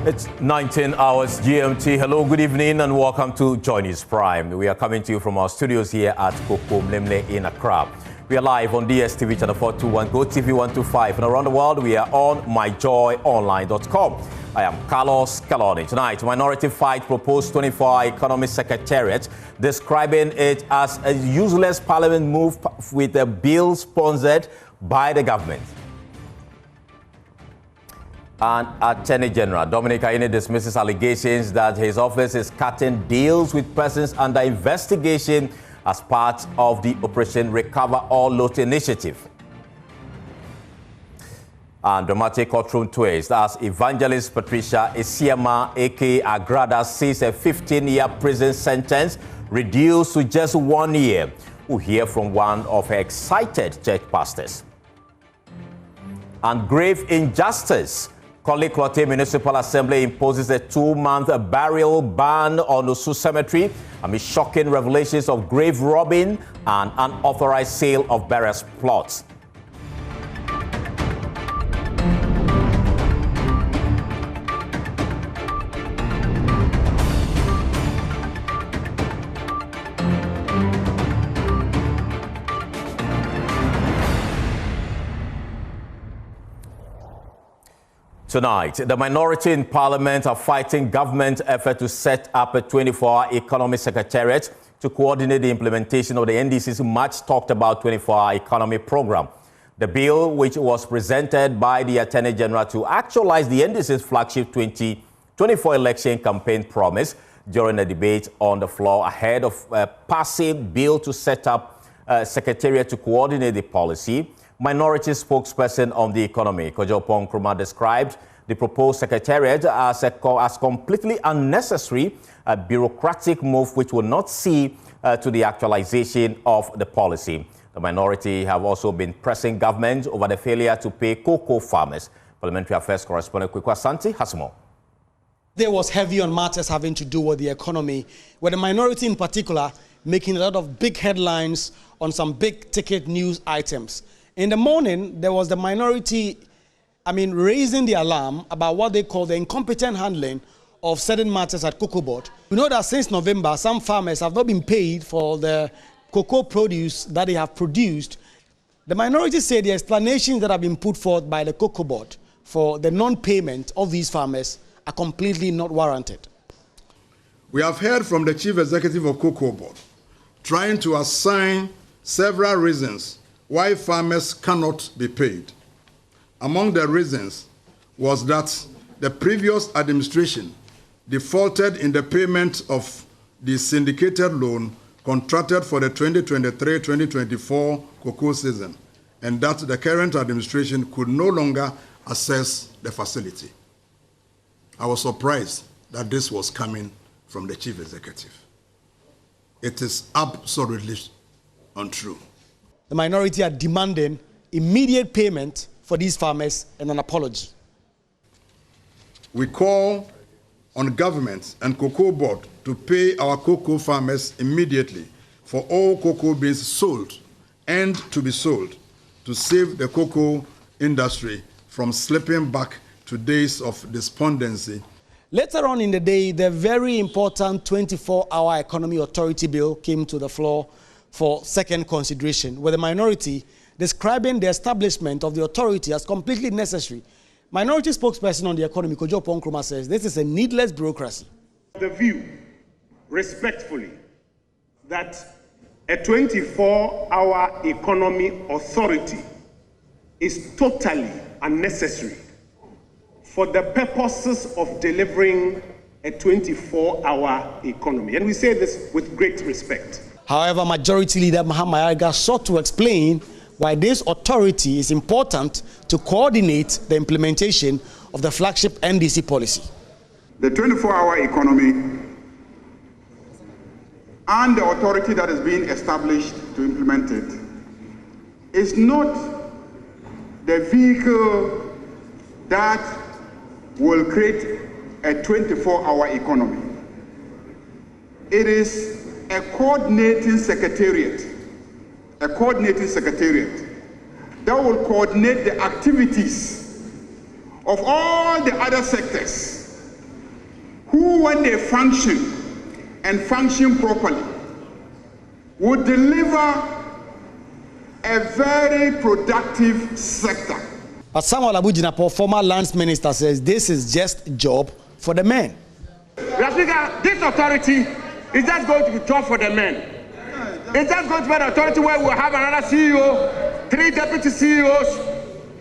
It's 19 hours GMT. Hello, good evening, and welcome to Joy News Prime. We are coming to you from our studios here at Oppong Nkrumah in Accra. We are live on DSTV channel 421, GoTV 125, and around the world we are on myjoyonline.com. I am Carlos Caloni. Tonight, Minority Fight proposed 24-hour economy secretariat, describing it as a useless parliament move with a bill sponsored by the government. And Attorney General Dominic Ayine dismisses allegations that his office is cutting deals with persons under investigation as part of the Operation Recover or Loot initiative. And dramatic courtroom twist as Evangelist Patricia Isiama, a.k.a. Agrada, sees a 15-year prison sentence reduced to just 1 year. We'll hear from one of her excited church pastors. And grave injustice. Koliklote Municipal Assembly imposes a 2-month burial ban on Osu Cemetery amid shocking revelations of grave robbing and unauthorized sale of burial plots. Tonight, the minority in Parliament are fighting government effort to set up a 24-hour economy secretariat to coordinate the implementation of the NDC's much talked about 24-hour economy program. The bill, which was presented by the Attorney General to actualize the NDC's flagship 2024 election campaign promise during a debate on the floor ahead of a passive bill to set up a secretariat to coordinate the policy. Minority spokesperson on the economy, Oppong Nkrumah, described the proposed secretariat as completely unnecessary, a bureaucratic move which will not see to the actualization of the policy. The minority have also been pressing government over the failure to pay cocoa farmers. Parliamentary Affairs correspondent Kwekwa Santi has more. There was heavy on matters having to do with the economy, with the minority in particular making a lot of big headlines on some big ticket news items. In the morning, there was the minority, raising the alarm about what they call the incompetent handling of certain matters at Cocoa Board. We know that since November, some farmers have not been paid for the cocoa produce that they have produced. The minority say the explanations that have been put forth by the Cocoa Board for the non-payment of these farmers are completely not warranted. We have heard from the Chief Executive of Cocoa Board trying to assign several reasons why farmers cannot be paid. Among the reasons was that the previous administration defaulted in the payment of the syndicated loan contracted for the 2023-2024 cocoa season, and that the current administration could no longer access the facility. I was surprised that this was coming from the Chief Executive. It is absolutely untrue. The minority are demanding immediate payment for these farmers and an apology. We call on government and Cocoa Board to pay our cocoa farmers immediately for all cocoa beans sold and to be sold to save the cocoa industry from slipping back to days of despondency. Later on in the day, the very important 24-hour economy authority bill came to the floor for second consideration, with the minority describing the establishment of the authority as completely necessary. Minority spokesperson on the economy, Oppong Nkrumah, says this is a needless bureaucracy. The view, respectfully, that a 24-hour economy authority is totally unnecessary for the purposes of delivering a 24-hour economy. And we say this with great respect. However, Majority Leader Muhammad Aga sought to explain why this authority is important to coordinate the implementation of the flagship NDC policy. The 24-hour economy and the authority that is being established to implement it is not the vehicle that will create a 24-hour economy. It is a coordinating secretariat that will coordinate the activities of all the other sectors who, when they function and function properly, would deliver a very productive sector. But Samuel Abujinapo, former lands minister, says this is just a job for the men. This authority is just going to be job for the men. It's just going to be an authority where we'll have another CEO, 3 deputy CEOs,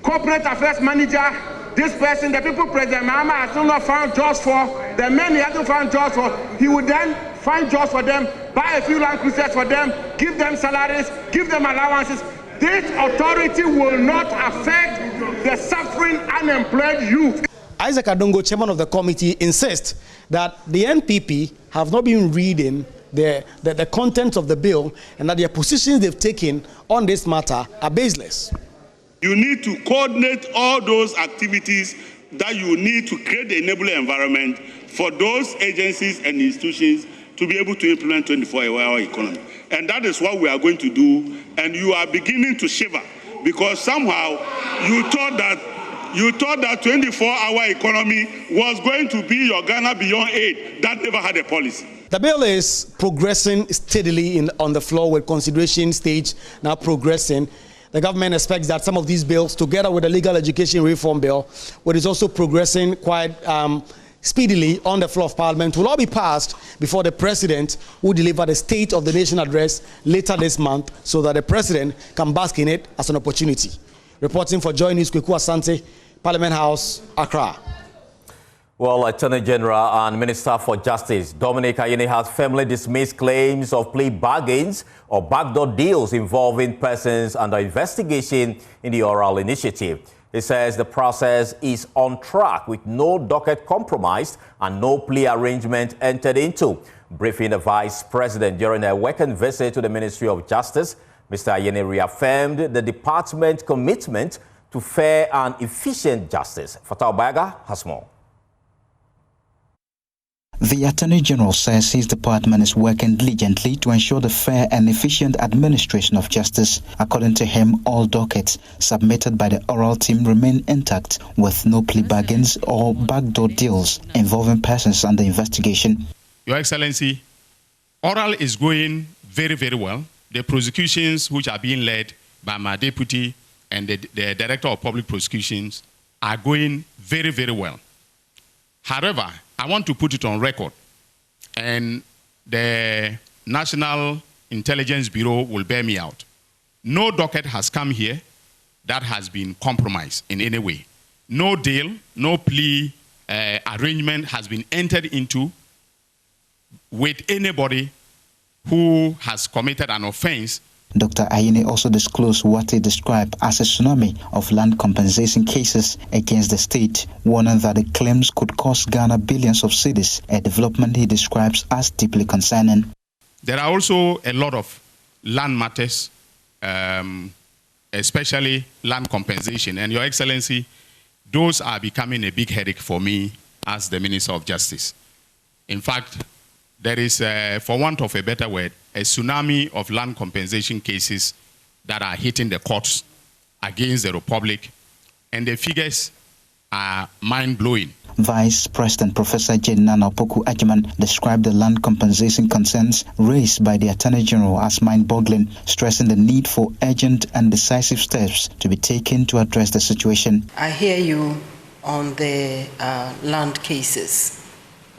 corporate affairs manager, this person, the people President Mahama has still not found jobs for, the men he hasn't found jobs for. He would then find jobs for them, buy a few land cruisers for them, give them salaries, give them allowances. This authority will not affect the suffering unemployed youth. Isaac Adongo, chairman of the committee, insists that the NPP have not been reading the contents of the bill and that their positions they've taken on this matter are baseless. You need to coordinate all those activities that you need to create the enabling environment for those agencies and institutions to be able to implement 24-hour economy. And that is what we are going to do. And you are beginning to shiver because somehow you thought that 24-hour economy was going to be your Ghana Beyond Aid. That never had a policy. The bill is progressing steadily on the floor with consideration stage now progressing. The government expects that some of these bills, together with the legal education reform bill, which is also progressing quite speedily on the floor of Parliament, will all be passed before the President will deliver the State of the Nation address later this month so that the President can bask in it as an opportunity. Reporting for Joy News, Kweku Asante, Parliament House, Accra. Well, Attorney General and Minister for Justice Dominic Ayine has firmly dismissed claims of plea bargains or backdoor deals involving persons under investigation in the oral initiative. He says the process is on track with no docket compromised and no plea arrangement entered into. Briefing the Vice President during a weekend visit to the Ministry of Justice, Mr. Ayine reaffirmed the department's commitment to fair and efficient justice. Fatal Baga has more. The Attorney General says his department is working diligently to ensure the fair and efficient administration of justice. According to him, all dockets submitted by the oral team remain intact with no plea bargains or backdoor deals involving persons under investigation. Your Excellency, oral is going very, very well. The prosecutions which are being led by my deputy and the Director of Public Prosecutions are going very, very well. However, I want to put it on record, and the National Intelligence Bureau will bear me out. No docket has come here that has been compromised in any way. No deal, no plea arrangement has been entered into with anybody who has committed an offense. Dr. Ayine also disclosed what he described as a tsunami of land compensation cases against the state, warning that the claims could cost Ghana billions of cedis, a development he describes as deeply concerning. There are also a lot of land matters, especially land compensation. And Your Excellency, those are becoming a big headache for me as the Minister of Justice. In fact, there is, for want of a better word, a tsunami of land compensation cases that are hitting the courts against the Republic, and the figures are mind-blowing. Vice President Professor Jane Nana Opoku Agyemang described the land compensation concerns raised by the Attorney General as mind-boggling, stressing the need for urgent and decisive steps to be taken to address the situation. I hear you on the land cases,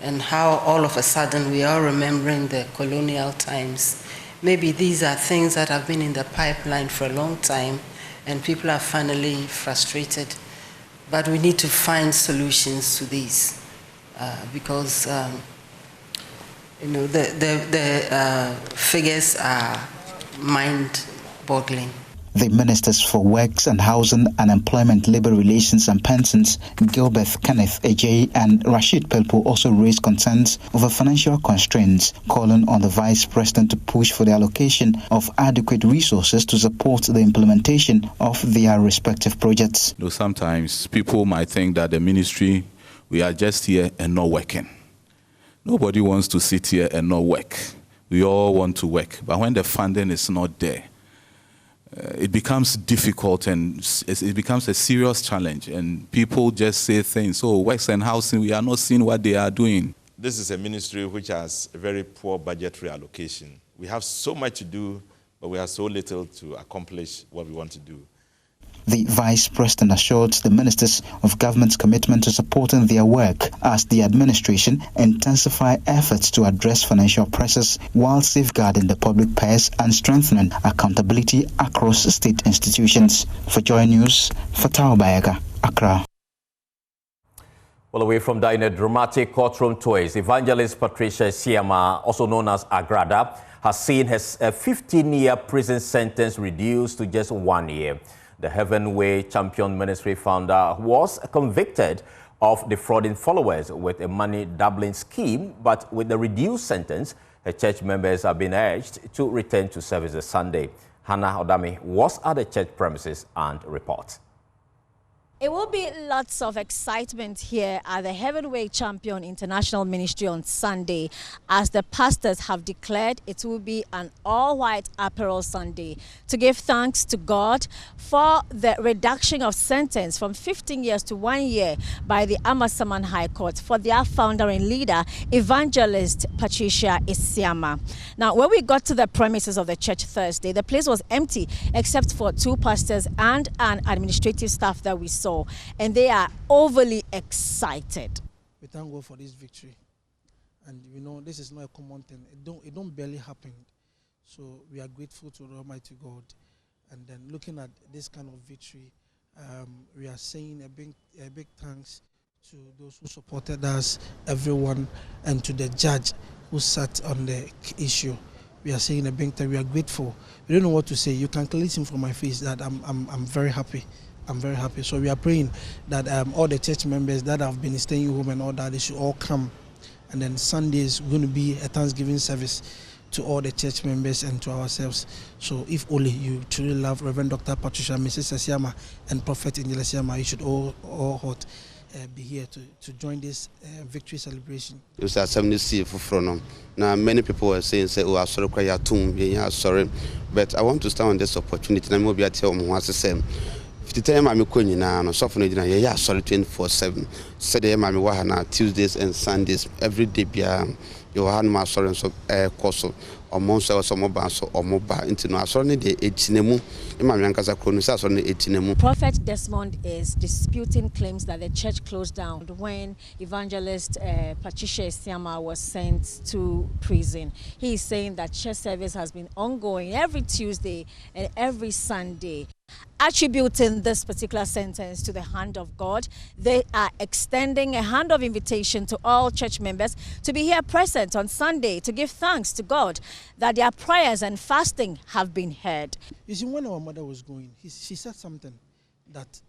and how all of a sudden we are remembering the colonial times. Maybe these are things that have been in the pipeline for a long time and people are finally frustrated. But we need to find solutions to these because the figures are mind-boggling. The Ministers for Works and Housing and Employment, Labour Relations and Pensions, Gilbert Kenneth Ejay and Rashid Pelpo, also raised concerns over financial constraints, calling on the Vice President to push for the allocation of adequate resources to support the implementation of their respective projects. Sometimes people might think that the ministry, we are just here and not working. Nobody wants to sit here and not work. We all want to work. But when the funding is not there, it becomes difficult and it becomes a serious challenge, and people just say things, oh, works and housing, we are not seeing what they are doing. this is a ministry which has a very poor budgetary allocation. We have so much to do, but we have so little to accomplish what we want to do. The Vice President assured the ministers of government's commitment to supporting their work as the administration intensify efforts to address financial pressures while safeguarding the public purse and strengthening accountability across state institutions. For Joy News, Fatao Bayaga, Accra. Well, away from that, in a dramatic courtroom twist, Evangelist Patricia Siama, also known as Agrada, has seen his 15-year prison sentence reduced to just 1 year. The Heavenway Champion Ministry founder was convicted of defrauding followers with a money doubling scheme, but with the reduced sentence, her church members have been urged to return to service this Sunday. Hannah Odami was at the church premises and reports. It will be lots of excitement here at the Heavenway Champion International Ministry on Sunday, as the pastors have declared it will be an all-white apparel Sunday to give thanks to God for the reduction of sentence from 15 years to 1 year by the Amasaman High Court for their founder and leader, Evangelist Patricia Isiama. Now, when we got to the premises of the church Thursday, the place was empty except for 2 pastors and an administrative staff that we saw. And they are overly excited. We thank God for this victory, and you know this is not a common thing. It don't barely happen, so we are grateful to the Almighty God. And then looking at this kind of victory, we are saying a big thanks to those who supported us, everyone, and to the judge who sat on the issue. We are saying a big thank. We are grateful. We don't know what to say. You can clearly see from my face that I'm very happy. I'm very happy. So we are praying that all the church members that have been staying home and all that, they should all come. And then Sunday is going to be a Thanksgiving service to all the church members and to ourselves. So if only you truly love Reverend Dr. Patricia, Mrs. Siama, and Prophet Evangelist Siama, you should all be here to join this victory celebration. It was a 70 for now. Many people were saying, "Oh, I'm sorry, but I want to stand on this opportunity. And maybe I tell them once the same. The time I'm going now, so for the yeah, sorry 24/7. Saturday, I'm wahana Tuesdays and Sundays every day. You have my sorry so course or months or some or mobile into no sorry the 18. Prophet Desmond is disputing claims that the church closed down when Evangelist Patricia Isiama was sent to prison. He is saying that church service has been ongoing every Tuesday and every Sunday. Attributing this particular sentence to the hand of God, they are extending a hand of invitation to all church members to be here present on Sunday to give thanks to God that their prayers and fasting have been heard. You see, when our mother was going, she said something that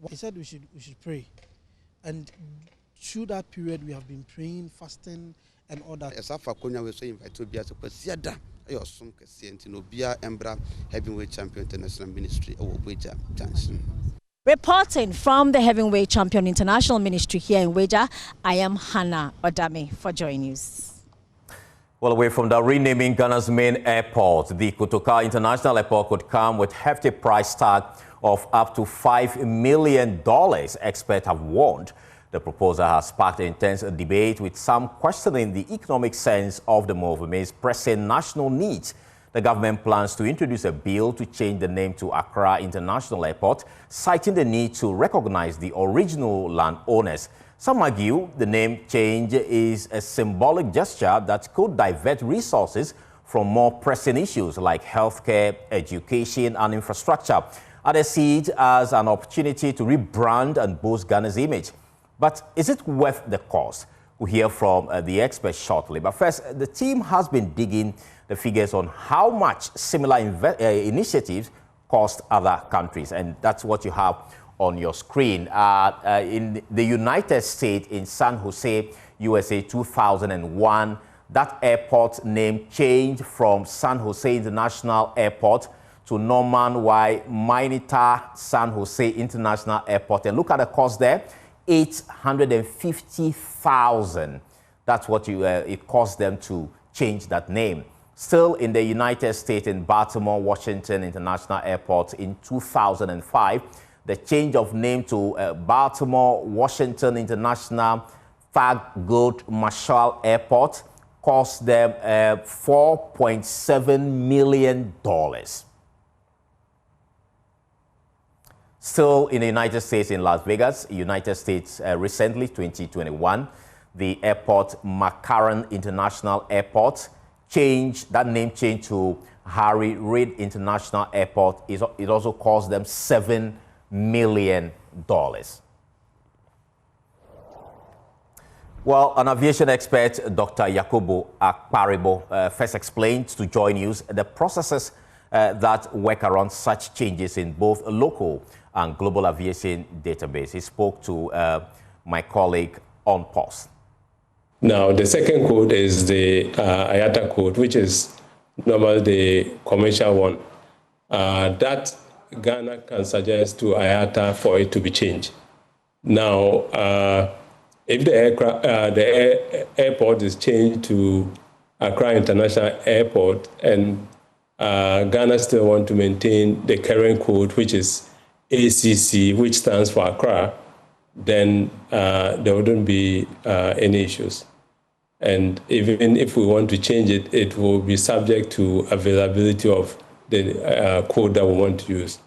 he said we should pray, and through that period we have been praying, fasting, and all that. Heavenway Champion International Ministry. Reporting from the Heavenway Champion International Ministry here in Weja, I am Hannah Odami for Joy News. Well, away from the renaming Ghana's main airport, the Kotoka International Airport could come with hefty price tag of up to $5 million, experts have warned. The proposal has sparked intense debate, with some questioning the economic sense of the move amidst pressing national needs. The government plans to introduce a bill to change the name to Accra International Airport, citing the need to recognize the original landowners. Some argue the name change is a symbolic gesture that could divert resources from more pressing issues like healthcare, education, and infrastructure. Others see it as an opportunity to rebrand and boost Ghana's image. But is it worth the cost? We'll hear from the experts shortly. But first, the team has been digging the figures on how much similar initiatives cost other countries. And that's what you have on your screen. In the United States, in San Jose, USA, 2001, that airport name changed from San Jose International Airport to Norman Y. Mineta San Jose International Airport. And look at the cost there. $850,000. That's what it cost them to change that name. Still in the United States, in Baltimore, Washington International Airport in 2005, the change of name to Baltimore, Washington International, Thurgood Marshall Airport cost them $4.7 million. Still in the United States, in Las Vegas, United States, recently, 2021, the airport, McCarran International Airport, that name changed to Harry Reid International Airport. It also cost them $7 million. Well, an aviation expert, Dr. Yakubu Akparibo, first explained to Joy News the processes that work around such changes in both local and global aviation database. He spoke to my colleague on post. Now, the second code is the IATA code, which is normally the commercial one. That Ghana can suggest to IATA for it to be changed. Now, if the airport is changed to Accra International Airport and Ghana still want to maintain the current code, which is ACC, which stands for Accra, then there wouldn't be any issues. And even if we want to change it, it will be subject to availability of the code that we want to use,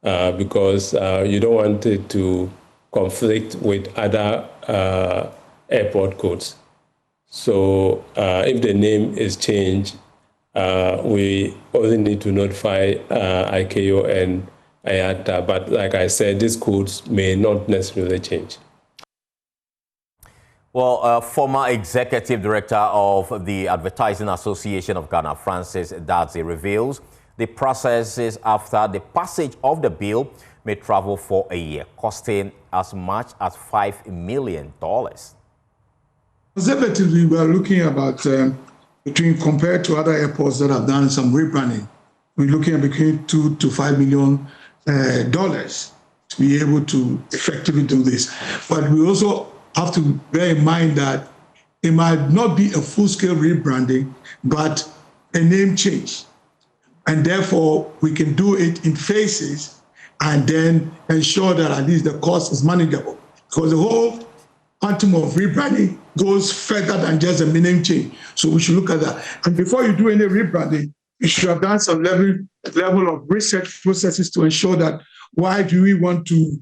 because you don't want it to conflict with other airport codes. So if the name is changed, we only need to notify ICAO and IATA. But like I said, these codes may not necessarily change. Well, former executive director of the Advertising Association of Ghana, Francis Dadzie, reveals the processes after the passage of the bill may travel for a year, costing as much as $5 million. Conservatively, we are looking about compared to other airports that have done some rebranding, we're looking at between $2 to $5 million to be able to effectively do this. But we also have to bear in mind that it might not be a full-scale rebranding, but a name change. And therefore, we can do it in phases and then ensure that at least the cost is manageable. Because the whole quantum of rebranding goes further than just a name change. So we should look at that. And before you do any rebranding, you should have done some level of research processes to ensure that why do we want to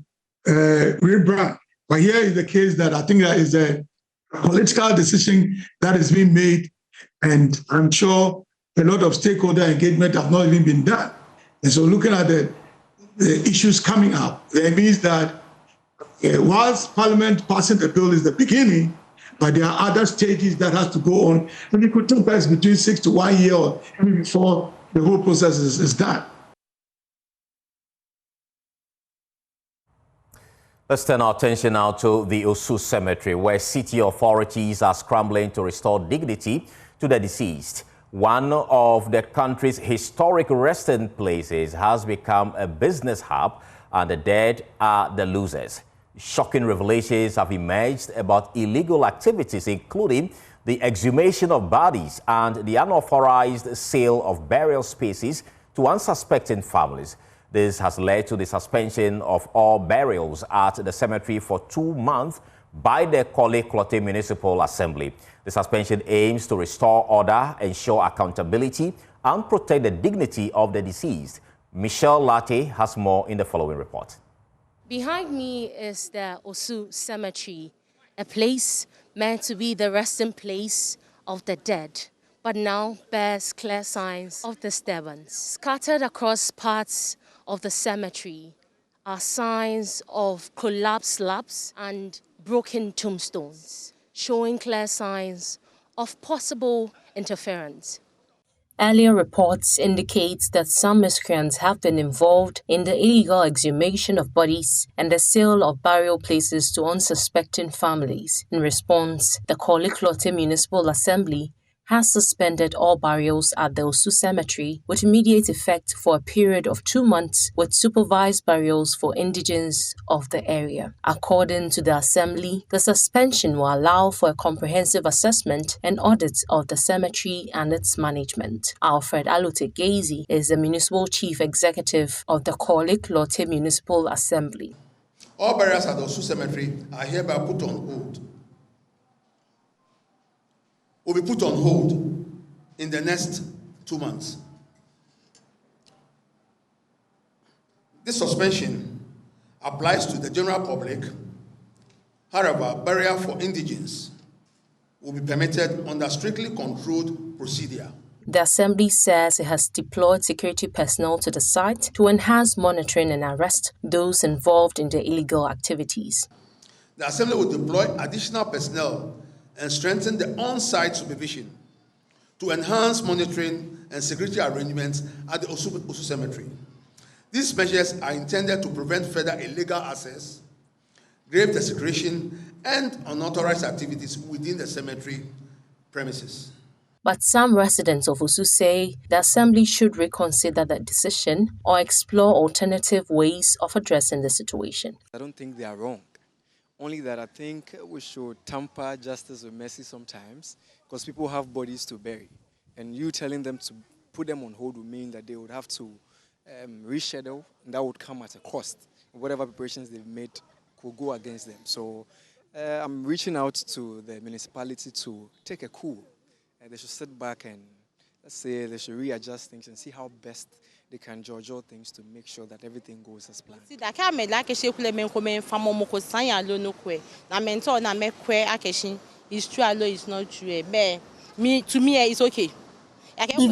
rebrand. But here is the case that I think that is a political decision that is being made, and I'm sure a lot of stakeholder engagement have not even been done. And so looking at the issues coming up, that means that whilst Parliament passing the bill is the beginning, but there are other stages that has to go on, and it could take place between 6 to 1 year or even before the whole process is done. Let's turn our attention now to the Osu Cemetery, where city authorities are scrambling to restore dignity to the deceased. One of the country's historic resting places has become a business hub, and the dead are the losers. Shocking revelations have emerged about illegal activities, including the exhumation of bodies and the unauthorized sale of burial spaces to unsuspecting families. This has led to the suspension of all burials at the cemetery for 2 months by the Korle-Klottey Municipal Assembly. The suspension aims to restore order, ensure accountability, and protect the dignity of the deceased. Michelle Latte has more in the following report. Behind me is the Osu Cemetery, a place meant to be the resting place of the dead, but now bears clear signs of disturbance. Scattered across parts of the cemetery are signs of collapsed slabs and broken tombstones, showing clear signs of possible interference. Earlier reports indicate that some miscreants have been involved in the illegal exhumation of bodies and the sale of burial places to unsuspecting families. In response, the Korle-Klottey Municipal Assembly has suspended all burials at the Osu Cemetery with immediate effect for a period of 2 months, with supervised burials for indigents of the area. According to the Assembly, the suspension will allow for a comprehensive assessment and audit of the cemetery and its management. Alfred Alote-Gezi is the Municipal Chief Executive of the Korle-Klottey Municipal Assembly. All burials at the Osu Cemetery are hereby put on hold will be put on hold in the next 2 months. This suspension applies to the general public. However, burial for indigents will be permitted under strictly controlled procedure. The Assembly says it has deployed security personnel to the site to enhance monitoring and arrest those involved in the illegal activities. The Assembly will deploy additional personnel and strengthen the on-site supervision to enhance monitoring and security arrangements at the Osu Cemetery. These measures are intended to prevent further illegal access, grave desecration, and unauthorized activities within the cemetery premises. But some residents of Osu say the Assembly should reconsider that decision or explore alternative ways of addressing the situation. I don't think they are wrong. Only that I think we should temper justice with mercy sometimes, because people have bodies to bury. And you telling them to put them on hold would mean that they would have to reschedule, and that would come at a cost. Whatever preparations they've made could go against them. So I'm reaching out to the municipality to take a cool. They should sit back and, let's say, they should readjust things and see how best they can judge all things to make sure that everything goes as planned. If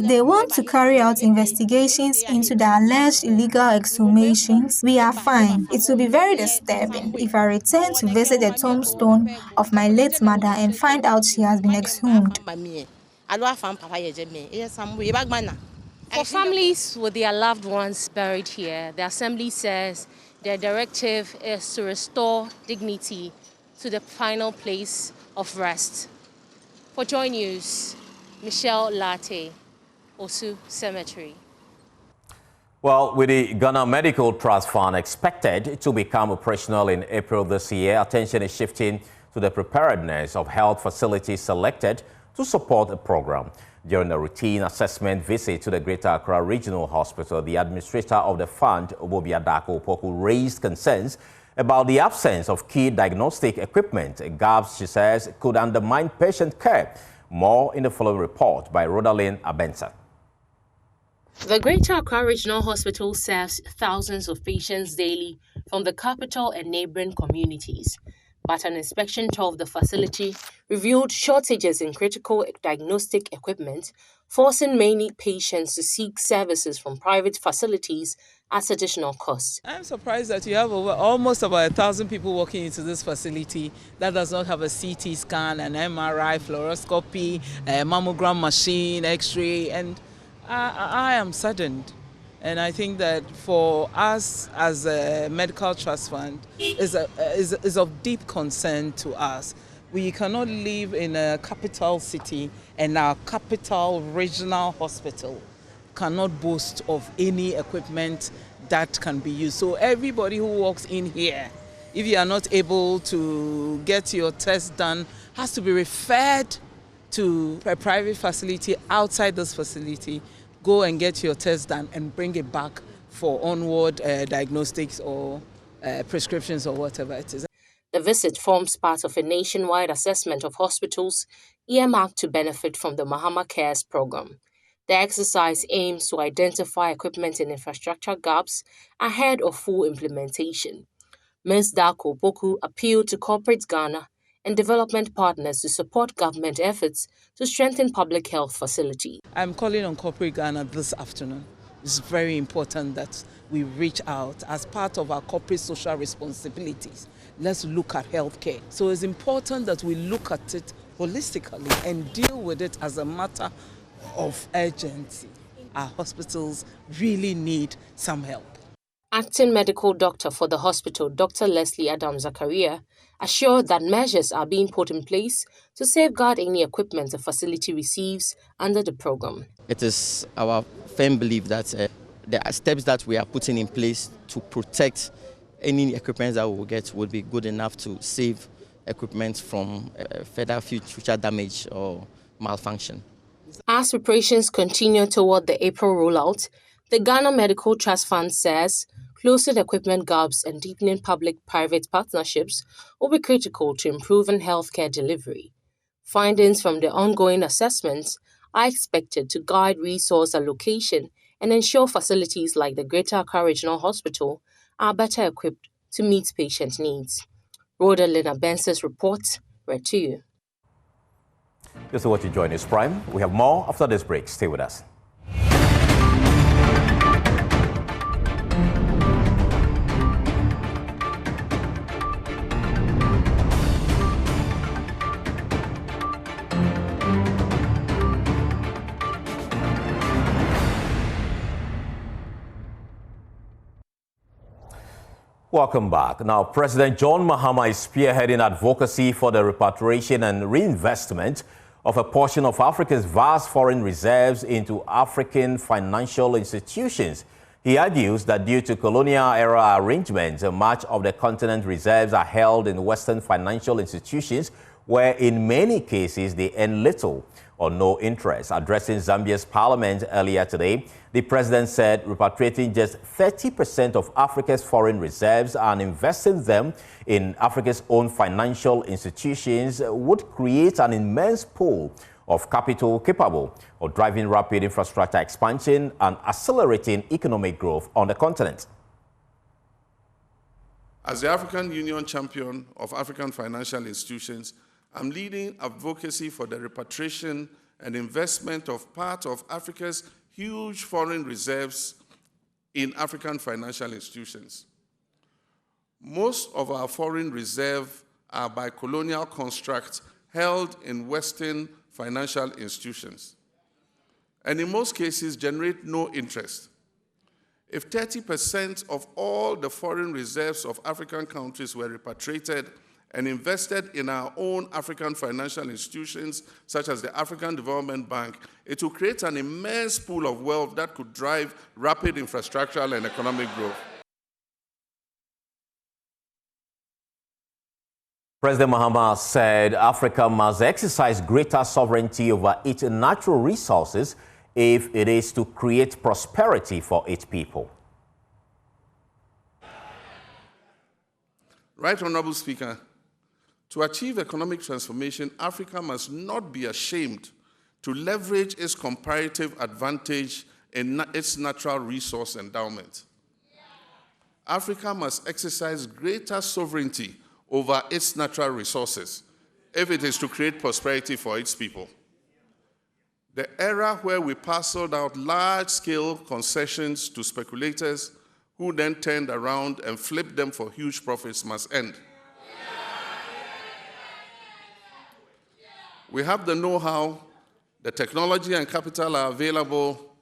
they want to carry out investigations into the alleged illegal exhumations, we are fine. It will be very disturbing if I return to visit the tombstone of my late mother and find out she has been exhumed. For families with their loved ones buried here, the Assembly says their directive is to restore dignity to the final place of rest. For Joy News, Michelle Latte, Osu Cemetery. Well, with the Ghana Medical Trust Fund expected to become operational in April this year, attention is shifting to the preparedness of health facilities selected to support the program. During a routine assessment visit to the Greater Accra Regional Hospital, the administrator of the fund, Obobiadako Opoku, raised concerns about the absence of key diagnostic equipment, gaps she says could undermine patient care. More in the following report by Rodalyn Abensa. The Greater Accra Regional Hospital serves thousands of patients daily from the capital and neighboring communities. But an inspection tour of the facility revealed shortages in critical diagnostic equipment, forcing many patients to seek services from private facilities at additional costs. I'm surprised that you have almost about 1,000 people walking into this facility that does not have a CT scan, an MRI, fluoroscopy, a mammogram machine, X-ray, and I am saddened. And I think that for us as a medical trust fund is of deep concern to us. We cannot live in a capital city and our capital regional hospital cannot boast of any equipment that can be used. So everybody who walks in here, if you are not able to get your test done, has to be referred to a private facility outside this facility. Go and get your test done and bring it back for onward diagnostics or prescriptions or whatever it is. The visit forms part of a nationwide assessment of hospitals earmarked to benefit from the Mahama Cares program. The exercise aims to identify equipment and infrastructure gaps ahead of full implementation. Ms. Dako Opoku appealed to corporate Ghana and development partners to support government efforts to strengthen public health facilities. I'm calling on corporate Ghana this afternoon. It's very important that we reach out as part of our corporate social responsibilities. Let's look at healthcare. So it's important that we look at it holistically and deal with it as a matter of urgency. Our hospitals really need some help. Acting medical doctor for the hospital, Dr. Leslie Adam Zakaria, assured that measures are being put in place to safeguard any equipment the facility receives under the program. It is our firm belief that the steps that we are putting in place to protect any equipment that we will get would be good enough to save equipment from further future damage or malfunction. As preparations continue toward the April rollout, the Ghana Medical Trust Fund says closing equipment gaps and deepening public-private partnerships will be critical to improving healthcare delivery. Findings from the ongoing assessments are expected to guide resource allocation and ensure facilities like the Greater Accra Regional Hospital are better equipped to meet patient needs. Rhoda Lena Benson's report, read to you. This is what you join us, Prime. We have more after this break. Stay with us. Welcome back. Now, President John Mahama is spearheading advocacy for the repatriation and reinvestment of a portion of Africa's vast foreign reserves into African financial institutions. He argues that due to colonial-era arrangements, much of the continent's reserves are held in Western financial institutions, where in many cases they earn little or no interest. Addressing Zambia's parliament earlier today, the president said repatriating just 30% of Africa's foreign reserves and investing them in Africa's own financial institutions would create an immense pool of capital capable of driving rapid infrastructure expansion and accelerating economic growth on the continent. As the African Union champion of African financial institutions, I'm leading advocacy for the repatriation and investment of part of Africa's huge foreign reserves in African financial institutions. Most of our foreign reserves are by colonial construct held in Western financial institutions, and in most cases generate no interest. If 30% of all the foreign reserves of African countries were repatriated and invested in our own African financial institutions, such as the African Development Bank, it will create an immense pool of wealth that could drive rapid infrastructural and economic growth. President Mahama said Africa must exercise greater sovereignty over its natural resources if it is to create prosperity for its people. Right, Honorable Speaker. To achieve economic transformation, Africa must not be ashamed to leverage its comparative advantage in its natural resource endowment. Africa must exercise greater sovereignty over its natural resources if it is to create prosperity for its people. The era where we parceled out large-scale concessions to speculators who then turned around and flipped them for huge profits must end. We have the know-how, the technology and capital are available,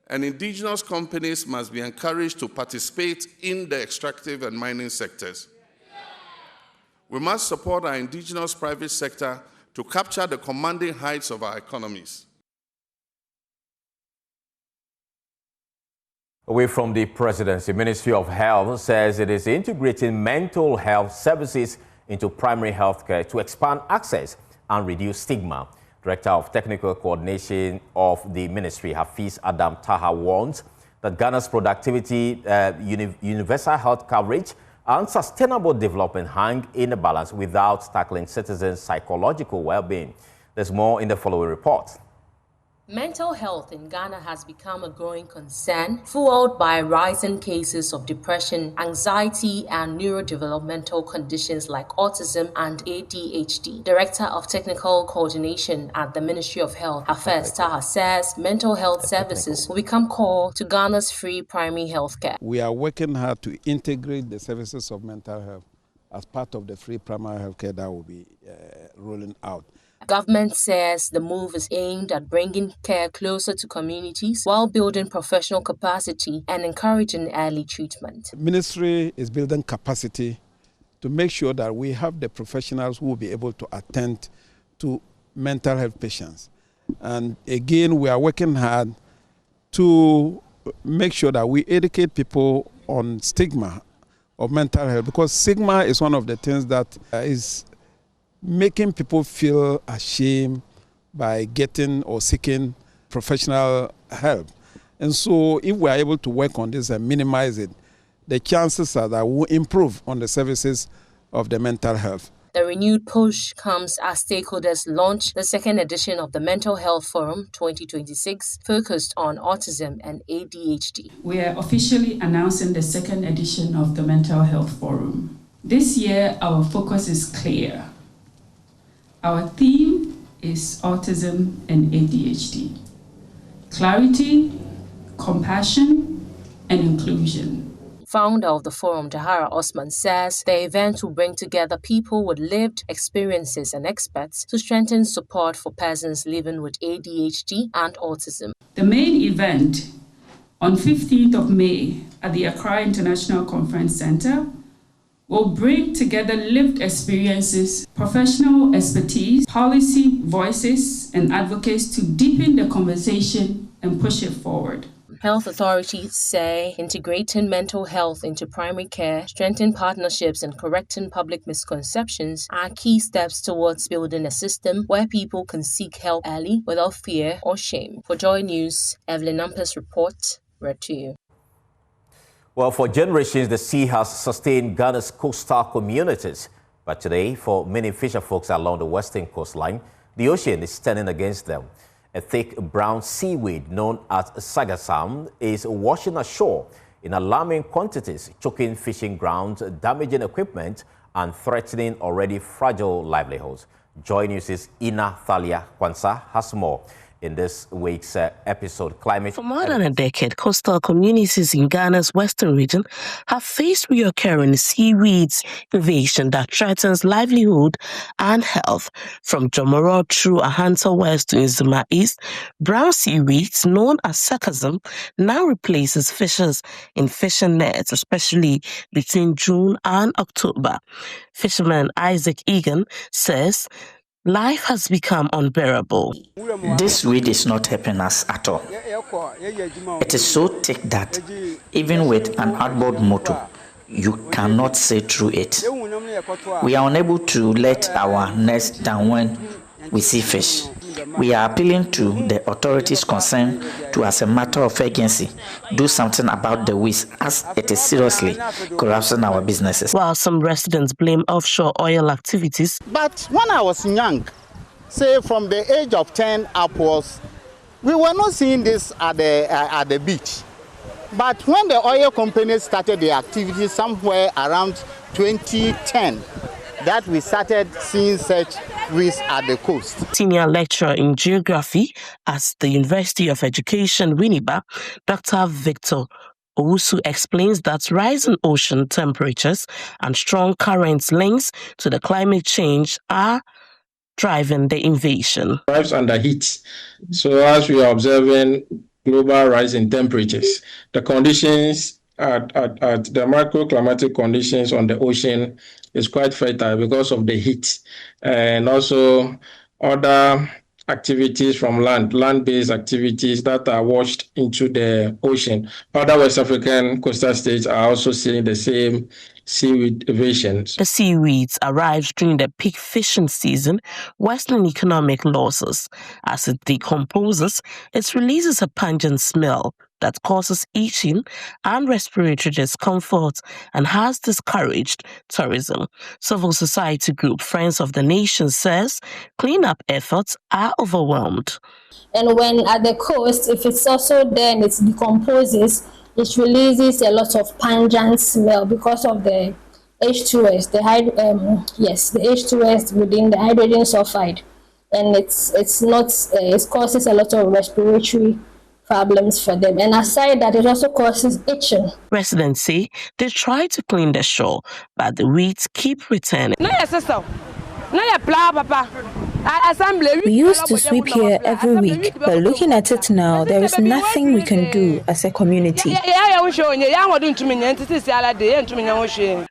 and indigenous companies must be encouraged to participate in the extractive and mining sectors. We must support our indigenous private sector to capture the commanding heights of our economies. Away from the presidency, Ministry of Health says it is integrating mental health services into primary health care to expand access and reduce stigma. Director of Technical Coordination of the Ministry, Hafiz Adam Taha, warns that Ghana's productivity, universal health coverage, and sustainable development hang in a balance without tackling citizens' psychological well-being. There's more in the following report. Mental health in Ghana has become a growing concern, fueled by rising cases of depression, anxiety, and neurodevelopmental conditions like autism and ADHD. Director of Technical Coordination at the Ministry of Health, Hafiz Taha, says mental health services will become core to Ghana's free primary health care. We are working hard to integrate the services of mental health as part of the free primary health care that will be rolling out. Government says the move is aimed at bringing care closer to communities while building professional capacity and encouraging early treatment. Ministry is building capacity to make sure that we have the professionals who will be able to attend to mental health patients. And again, we are working hard to make sure that we educate people on stigma of mental health, because stigma is one of the things that is making people feel ashamed by getting or seeking professional help. And so if we are able to work on this and minimize it, the chances are that we'll improve on the services of the mental health. The renewed push comes as stakeholders launch the second edition of the Mental Health Forum 2026, focused on autism and ADHD. We are officially announcing the second edition of the Mental Health Forum. This year, our focus is clear. Our theme is autism and ADHD. Clarity, compassion, and inclusion. Founder of the forum, Dahara Osman, says the event will bring together people with lived experiences and experts to strengthen support for persons living with ADHD and autism. The main event on 15th of May at the Accra International Conference Center will bring together lived experiences, professional expertise, policy voices, and advocates to deepen the conversation and push it forward. Health authorities say integrating mental health into primary care, strengthening partnerships, and correcting public misconceptions are key steps towards building a system where people can seek help early without fear or shame. For Joy News, Evelyn Ampers report, read to you. Well, for generations, the sea has sustained Ghana's coastal communities. But today, for many fisher folks along the western coastline, the ocean is turning against them. A thick brown seaweed known as sagasam is washing ashore in alarming quantities, choking fishing grounds, damaging equipment, and threatening already fragile livelihoods. Joy News' Ina Thalia Kwansa has more in this week's episode. Climate. For more than a decade, coastal communities in Ghana's western region have faced recurring seaweed invasion that threatens livelihood and health. From Jomoro through Ahanta West to Nzima East, brown seaweed, known as sarcasm, now replaces fishers in fishing nets, especially between June and October. Fisherman Isaac Egan says life has become unbearable. This weed is not helping us at all. It is so thick that even with an outboard motor, you cannot see through it. We are unable to let our nets down when we see fish. We are appealing to the authorities concerned to, as a matter of urgency, do something about the weeds, as it is seriously corrupting our businesses. While some residents blame offshore oil activities. But when I was young, say from the age of 10 upwards, we were not seeing this at the beach. But when the oil companies started their activities somewhere around 2010, that we started seeing such weeds at the coast. Senior lecturer in geography at the University of Education, Winneba, Dr. Victor Owusu explains that rising ocean temperatures and strong currents links to the climate change are driving the invasion. Thrives under heat. So as we are observing global rise in temperatures, the conditions at the microclimatic conditions on the ocean is quite fertile because of the heat, and also other activities from land-based activities that are washed into the ocean. Other West African coastal states are also seeing the same seaweed invasions. The seaweeds arrives during the peak fishing season, worsening economic losses. As it decomposes, it releases a pungent smell that causes itching and respiratory discomfort and has discouraged tourism. Civil society group Friends of the Nation says cleanup efforts are overwhelmed. And when at the coast, if it's also there and it decomposes, it releases a lot of pungent smell because of the H2S, the H2S within the hydrogen sulfide, and it causes a lot of respiratory problems for them. And aside that, it also causes itching. Residents say they try to clean the shore, but the weeds keep returning. We used to sweep here every week, but looking at it now, there is nothing we can do as a community.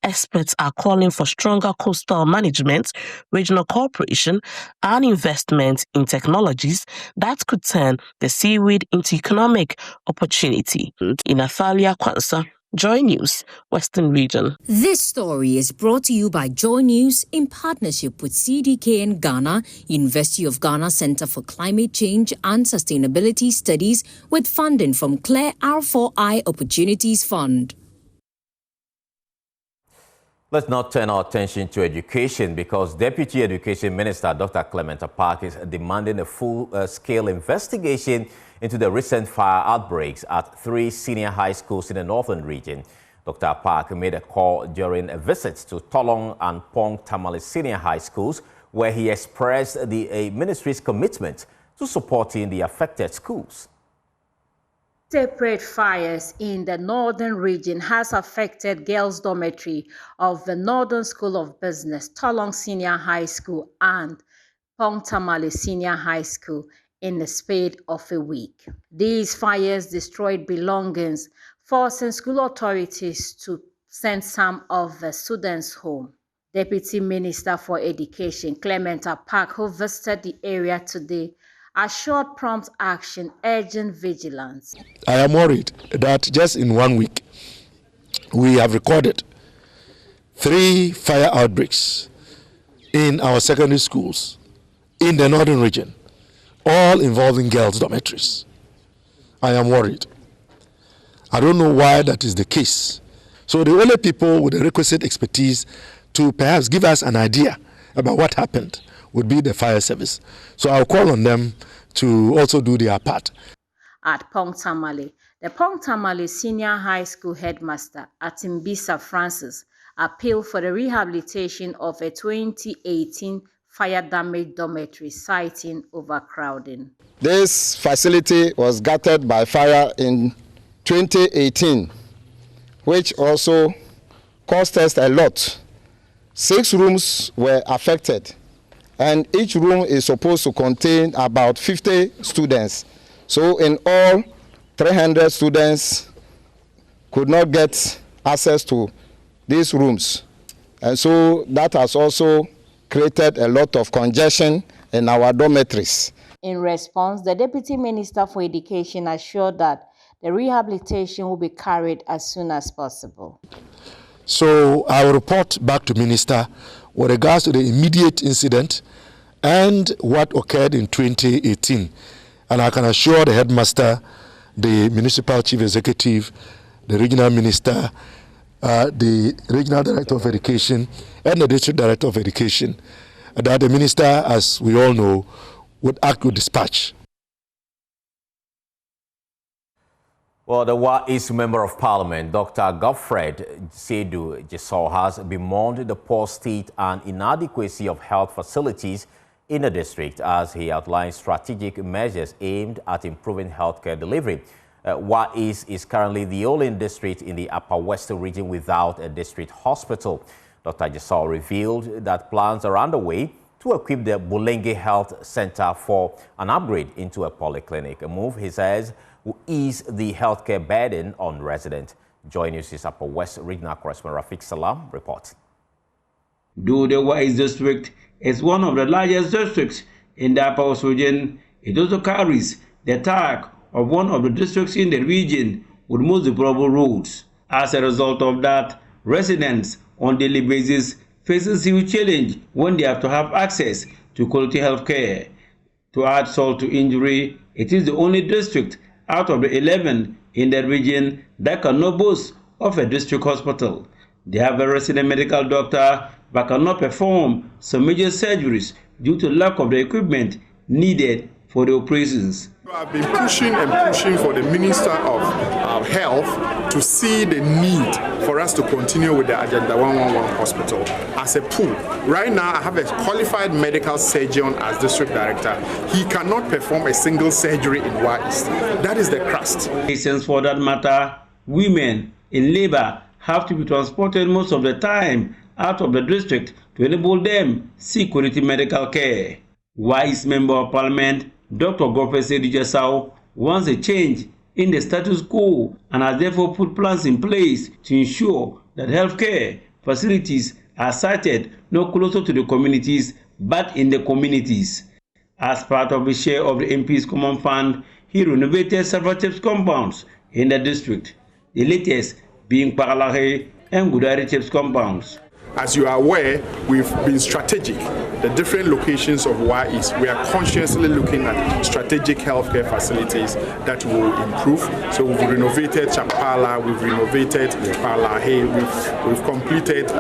Experts are calling for stronger coastal management, regional cooperation, and investment in technologies that could turn the seaweed into economic opportunity. In Athalia Kwansa, Joy News, Western Region. This story is brought to you by Joy News in partnership with CDKN Ghana, University of Ghana Center for Climate Change and Sustainability Studies, with funding from Claire R4I Opportunities Fund. Let's now turn our attention to education, because Deputy Education Minister Dr. Clement Park is demanding a full-scale investigation into the recent fire outbreaks at 3 senior high schools in the northern region. Dr. Park made a call during a visit to Tolong and Oppong Nkrumah senior high schools, where he expressed the ministry's commitment to supporting the affected schools. Separate fires in the northern region has affected girls' dormitory of the Northern School of Business, Tolong Senior High School and Oppong Nkrumah Senior High School in the span of a week. These fires destroyed belongings, forcing school authorities to send some of the students home. Deputy Minister for Education Clement Park, who visited the area today, assured prompt action, urgent vigilance. I am worried that just in 1 week, we have recorded 3 fire outbreaks in our secondary schools in the northern region, all involving girls' dormitories. I am worried. I don't know why that is the case. So the only people with the requisite expertise to perhaps give us an idea about what happened would be the fire service. So I'll call on them to also do their part. At Oppong Nkrumah, the Oppong Nkrumah Senior High School headmaster, Atimbisa Francis, appealed for the rehabilitation of a 2018 fire-damaged dormitory, citing overcrowding. This facility was gutted by fire in 2018, which also cost us a lot. 6 rooms were affected, and each room is supposed to contain about 50 students. So in all, 300 students could not get access to these rooms. And so that has also created a lot of congestion in our dormitories. In response, the Deputy Minister for Education assured that the rehabilitation will be carried as soon as possible. So I will report back to Minister with regards to the immediate incident and what occurred in 2018. And I can assure the headmaster, the municipal chief executive, the regional minister, the regional director of education, and the district director of education that the minister, as we all know, would act with dispatch. Well, the Wa East Member of Parliament, Dr. Godfred Seydou Gisol, has bemoaned the poor state and inadequacy of health facilities in the district as he outlines strategic measures aimed at improving healthcare delivery. Wa East is currently the only district in the Upper Western region without a district hospital. Dr. Gisol revealed that plans are underway to equip the Bulenge Health Center for an upgrade into a polyclinic, a move, he says, will ease the healthcare burden on residents. Joining us is Upper West Regional Correspondent Rafiq Salam reports. Though the Wa East District is one of the largest districts in the Upper West region, it also carries the tag of one of the districts in the region with most deplorable roads. As a result of that, residents on a daily basis face a huge challenge when they have to have access to quality health care. To add salt to injury, it is the only district out of the 11 in the region that cannot boast of a district hospital. They have a resident medical doctor but cannot perform some major surgeries due to lack of the equipment needed for the operations. I've been pushing for the Minister of Health to see the need for us to continue with the Agenda 111 hospital as a pool. Right now, I have a qualified medical surgeon as district director. He cannot perform a single surgery in Wa East. That is the crust. Since for that matter, women in labor have to be transported most of the time out of the district to enable them seek quality medical care. Wa East Member of Parliament Dr. Godfred Seydou Gisol wants a change in the status quo and has therefore put plans in place to ensure that healthcare facilities are sited not closer to the communities but in the communities. As part of his share of the MP's Common Fund, he renovated several TIPS compounds in the district, the latest being Paralahe and Gudari TIPS compounds. As you are aware, we've been strategic. The different locations of WA East, we are consciously looking at strategic healthcare facilities that will improve. So we've renovated Champala, we've renovated Palahe, we've completed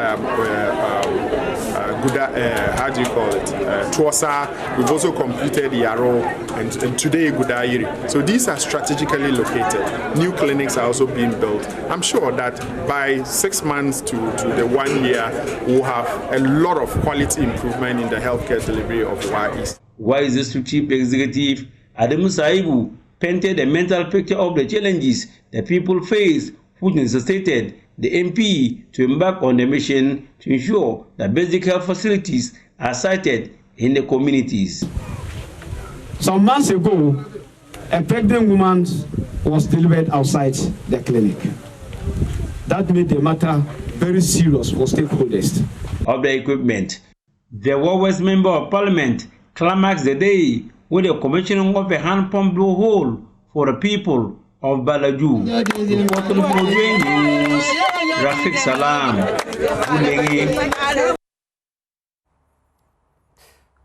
how do you call it? Tuosa. We've also completed Yaro and today Gudairi. So these are strategically located. New clinics are also being built. I'm sure that by 6 months to the 1 year, we'll have a lot of quality improvement in the healthcare delivery of WA East. WA East District Chief Executive Adamu Saibu painted a mental picture of the challenges the people face, which necessitated the MP to embark on the mission to ensure that basic health facilities are sited in the communities. Some months ago, a pregnant woman was delivered outside the clinic. That made the matter very serious for stakeholders. Of the equipment, the West Member of Parliament climaxed the day with the commissioning of a hand pump borehole for the people of Balaju. Rafik Salam.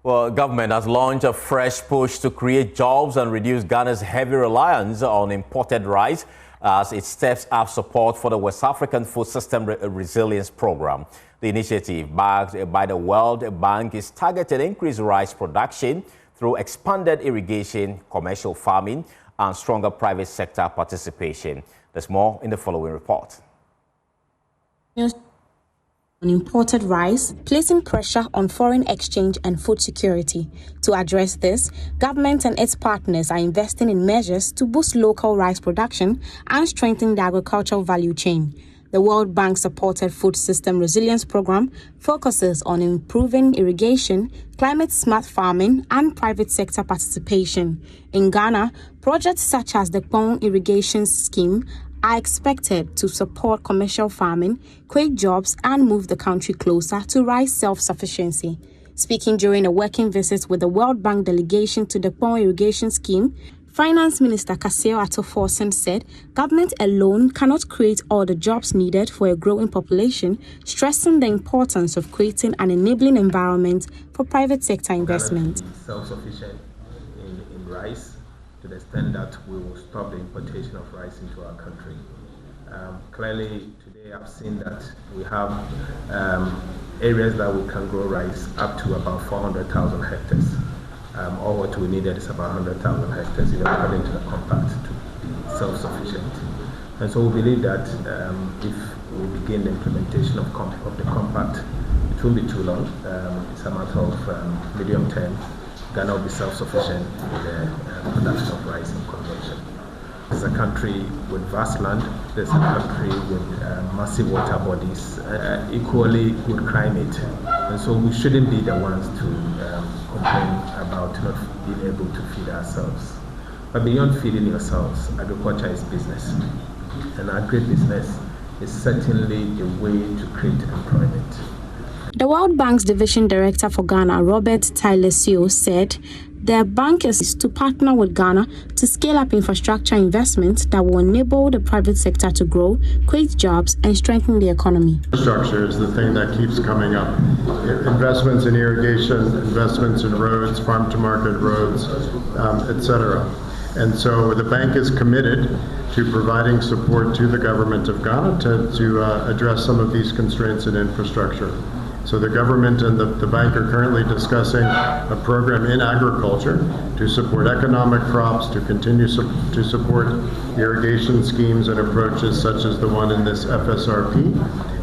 Well, government has launched a fresh push to create jobs and reduce Ghana's heavy reliance on imported rice as it steps up support for the West African Food System Resilience Program. The initiative, backed by the World Bank, is targeted to increase rice production through expanded irrigation, commercial farming, and stronger private sector participation. There's more in the following report. On imported rice, placing pressure on foreign exchange and food security. To address this, government and its partners are investing in measures to boost local rice production and strengthen the agricultural value chain. The World Bank-supported Food System Resilience Program focuses on improving irrigation, climate-smart farming, and private sector participation. In Ghana, projects such as the Oppong Irrigation Scheme are expected to support commercial farming, create jobs, and move the country closer to rice self-sufficiency. Speaking during a working visit with the World Bank delegation to the Oppong Irrigation Scheme, Finance Minister Kaseo Atoforsen said government alone cannot create all the jobs needed for a growing population, stressing the importance of creating an enabling environment for private sector investment. Self-sufficient in rice to the extent that we will stop the importation of rice into our country. Clearly, today I've seen that we have areas that we can grow rice up to about 400,000 hectares. All what we needed is about 100,000 hectares, even according to the compact, to be self-sufficient. And so we believe that if we begin the implementation of the compact, it won't be too long. It's a matter of medium term. Ghana will be self-sufficient in the production of rice and consumption. It's a country with vast land. It's a country with massive water bodies, equally good climate. And so we shouldn't be the ones to complain about not being able to feed ourselves. But beyond feeding yourselves, agriculture is business. And agribusiness is certainly a way to create employment. The World Bank's Division Director for Ghana, Robert Taylesio, said their bank is to partner with Ghana to scale up infrastructure investments that will enable the private sector to grow, create jobs, and strengthen the economy. Infrastructure is the thing that keeps coming up. Investments in irrigation, investments in roads, farm-to-market roads, etc. And so the bank is committed to providing support to the government of Ghana to address some of these constraints in infrastructure. So the government and the bank are currently discussing a program in agriculture to support economic crops, to continue to support irrigation schemes and approaches such as the one in this FSRP,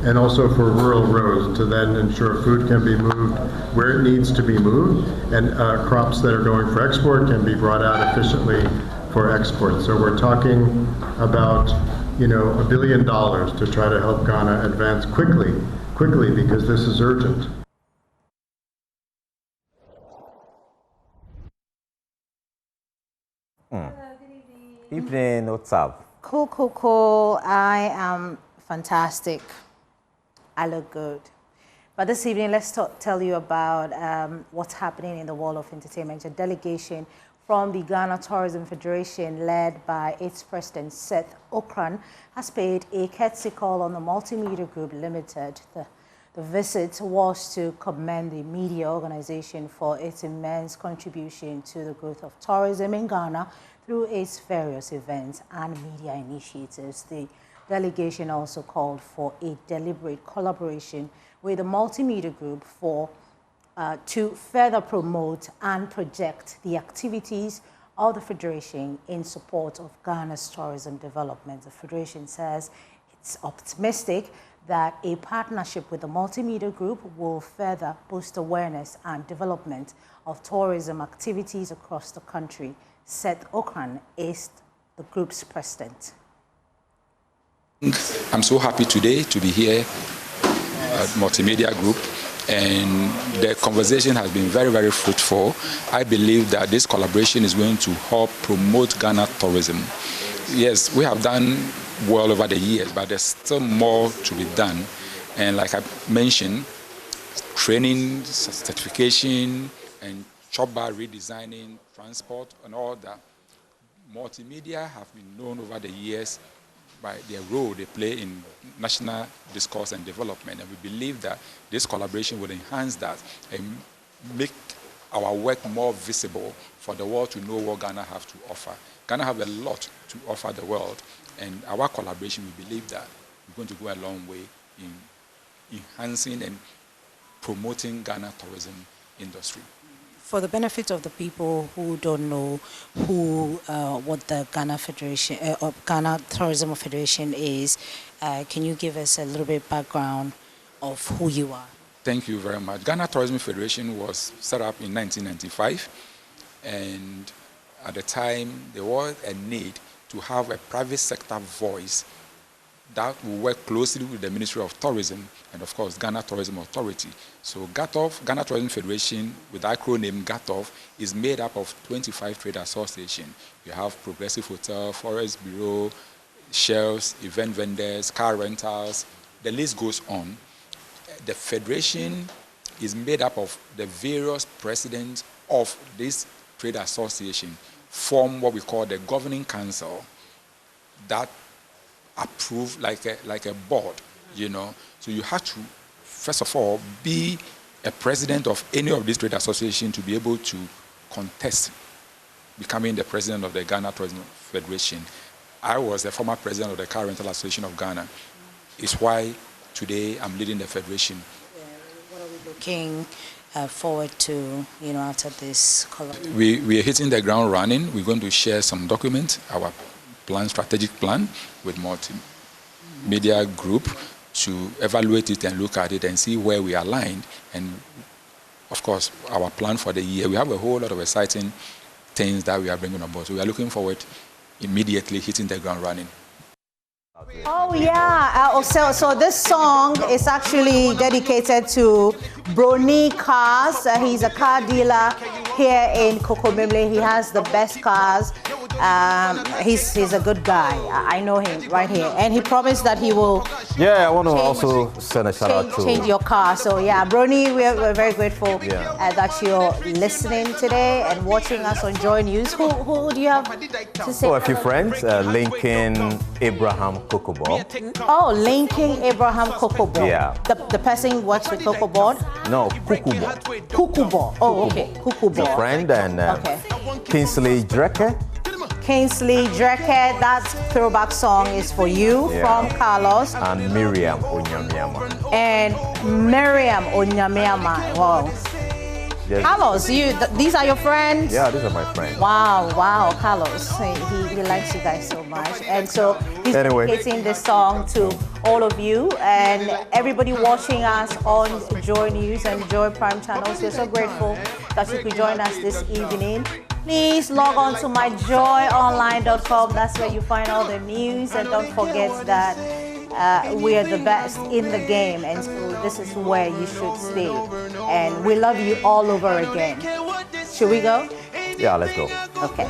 and also for rural roads to then ensure food can be moved where it needs to be moved, and crops that are going for export can be brought out efficiently for export. So we're talking about, $1 billion to try to help Ghana advance quickly because this is urgent. Evening, what's up? Cool. I am fantastic. I look good. But this evening, let's tell you about what's happening in the world of entertainment. A delegation from the Ghana Tourism Federation, led by its president, Seth Okran, has paid a courtesy call on the Multimedia Group Limited, the The visit was to commend the media organization for its immense contribution to the growth of tourism in Ghana through its various events and media initiatives. The delegation also called for a deliberate collaboration with the multimedia group to further promote and project the activities of the Federation in support of Ghana's tourism development. The Federation says it's optimistic that a partnership with the multimedia group will further boost awareness and development of tourism activities across the country. Seth Okran is the group's president. I'm so happy today to be here at Multimedia Group, and the conversation has been very, very fruitful. I believe that this collaboration is going to help promote Ghana tourism. Yes, we have done well over the years, but there's still more to be done. And like I mentioned, training, certification, and shop bar redesigning, transport, and all that. Multimedia have been known over the years by their role they play in national discourse and development. And we believe that this collaboration will enhance that and make our work more visible for the world to know what Ghana has to offer. Ghana have a lot to offer the world, and our collaboration, we believe that we're going to go a long way in enhancing and promoting Ghana tourism industry. For the benefit of the people who don't know what the Ghana Federation, Ghana Tourism Federation is, can you give us a little bit background of who you are? Thank you very much. Ghana Tourism Federation was set up in 1995, and at the time there was a need to have a private sector voice that will work closely with the Ministry of Tourism and, of course, Ghana Tourism Authority. So GATOF, Ghana Tourism Federation, with the acronym GATOF, is made up of 25 trade associations. You have Progressive Hotel, Forest Bureau, shelves, event vendors, car rentals, the list goes on. The Federation is made up of the various presidents of this trade association, form what we call the governing council that approve like a board, you know. So you have to, first of all, be a president of any of these trade associations to be able to contest becoming the president of the Ghana Tourism Federation. I was the former president of the Car Rental Association of Ghana. It's why today I'm leading the federation. What are we looking forward to, you know, after this collaboration? We are hitting the ground running. We're going to share some documents, our strategic plan with multimedia group to evaluate it and look at it and see where we are aligned. And of course, our plan for the year, we have a whole lot of exciting things that we are bringing on board. So we are looking forward immediately hitting the ground running. Oh yeah, so this song is actually dedicated to Brony Cars. He's a car dealer here in Kokomemle. He has the best cars. He's a good guy. I know him right here, and he promised that he will. Yeah, I want to also send a shout out to change your car. So yeah, Brony, we're very grateful that you're listening today and watching us on Joy News. Who do you have to say? Oh, a few friends, Lincoln Abraham Kokobo. Oh, Lincoln Abraham Kokobo. Yeah. The person works with Kokobo? No, Kukubo. Kukubo. Oh, okay. Kukubo. A friend and Kingsley Dreke. Kingsley Dreke, that throwback song is for you from Carlos. And Miriam Onyamiama. And Miriam Onyamiama. Wow. Yes. Carlos, these are your friends? Yeah, these are my friends. Wow, Carlos. He likes you guys so much. And so he's dedicating this song to all of you and everybody watching us on Joy News and Joy Prime channels. We're so grateful that you could join us this evening. Please log on to myjoyonline.com. That's where you find all the news. And don't forget that we are the best in the game, and so this is where you should stay. And we love you all over again. Should we go? Yeah, let's go. Okay.